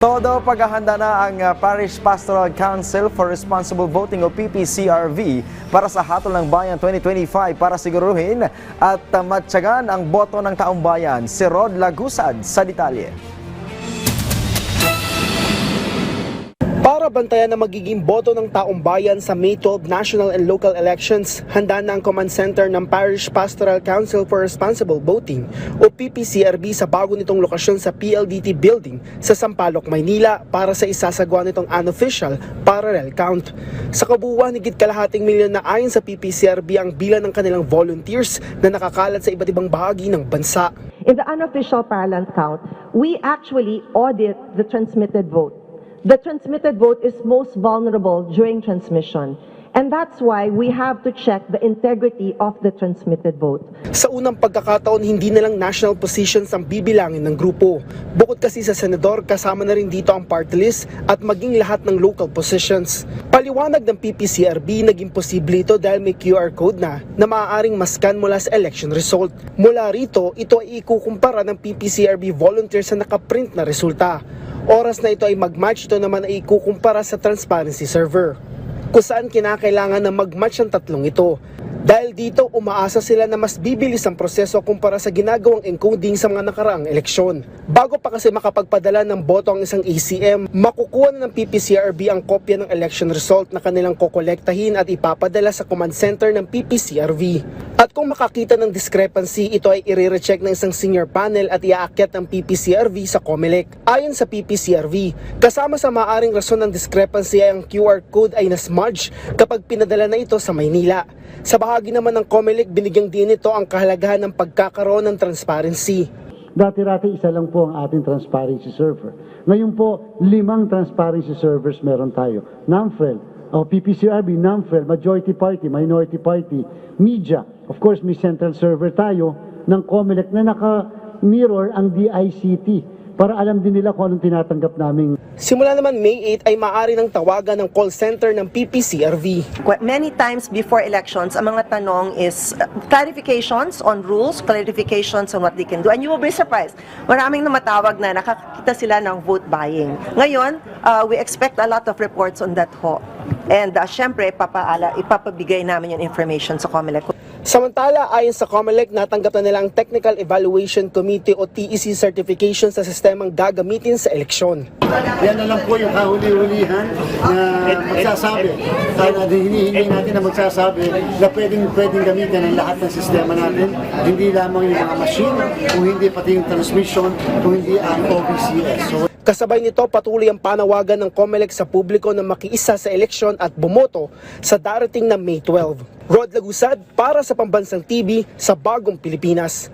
Todo paghahanda na ang Parish Pastoral Council for Responsible Voting o PPCRV para sa Hatol ng Bayan 2025 para siguruhin at matyagan ang boto ng taong bayan. Si Rod Lagusad sa detalye. Para bantayan ang magiging boto ng taong bayan sa May 12 national and local elections, handa na ang command center ng Parish Pastoral Council for Responsible Voting o PPCRB sa bago nitong lokasyon sa PLDT Building sa Sampaloc, Maynila para sa isasagawa nitong unofficial parallel count. Sa kabuuan, higit kalahating milyon na ayon sa PPCRB ang bilang ng kanilang volunteers na nakakalat sa iba't ibang bahagi ng bansa. In the unofficial parallel count, we actually audit the transmitted vote. The transmitted vote is most vulnerable during transmission, and that's why we have to check the integrity of the transmitted vote. Sa unang pagkakataon, hindi na lang national positions ang bibilangin ng grupo. Bukod kasi sa senador, kasama na rin dito ang party list at maging lahat ng local positions. Paliwanag ng PPCRB, naging posible ito dahil may QR code na maaaring mascan mula sa election result. Mula rito, ito ay ikukumpara ng PPCRB volunteers sa nakaprint na resulta. Oras na ito ay mag-match, ito naman ay ikukumpara sa transparency server, kung saan kinakailangan na mag-match ang tatlong ito. Dahil dito, umaasa sila na mas bibilis ang proseso kumpara sa ginagawang encoding sa mga nakaraang eleksyon. Bago pa kasi makapagpadala ng boto ang isang ACM, makukuha na ng PPCRB ang kopya ng election result na kanilang kokolektahin at ipapadala sa command center ng PPCRB. At kung makakita ng discrepancy, ito ay i-recheck ng isang senior panel at iaakyat ng PPCRB sa COMELEC. Ayon sa PPCRB, kasama sa maaring rason ng discrepancy ay ang QR code ay nasmudge kapag pinadala na ito sa Maynila. Sa bahagi naman ng COMELEC, binigyang din ito ang kahalagahan ng pagkakaroon ng transparency. Dati-rati isa lang po ang ating transparency server. Ngayon po, 5 transparency servers meron tayo. NAMFREL, PPCRB, NAMFREL, Majority Party, Minority Party, Media. Of course, may central server tayo ng COMELEC na naka-mirror ang DICT para alam din nila kung anong tinatanggap namin. Simula naman May 8 ay maaari ng tawagan ng call center ng PPCRB. Many times before elections, ang mga tanong is clarifications on rules, clarifications on what they can do. And you will be surprised. Maraming namatawag na nakakita sila ng vote buying. Ngayon, we expect a lot of reports on that ho. And syempre, ipapabigay namin yung information sa COMELEC. Samantala, ayon sa COMELEC, natanggap na nila ang Technical Evaluation Committee o TEC certification sa sistemang gagamitin sa eleksyon. Yan na lang po yung kahuli-hulihan na magsasabi. Kaya hinihingi natin na magsasabi na pwedeng gamitin ang lahat ng sistema natin. Hindi lamang yung mga machine, kung hindi pati yung transmission, kung hindi ang OBCS. Kasabay nito, patuloy ang panawagan ng COMELEC sa publiko na makiisa sa eleksyon at bumoto sa darating na May 12. Rod Lagusad para sa Pambansang TV sa Bagong Pilipinas.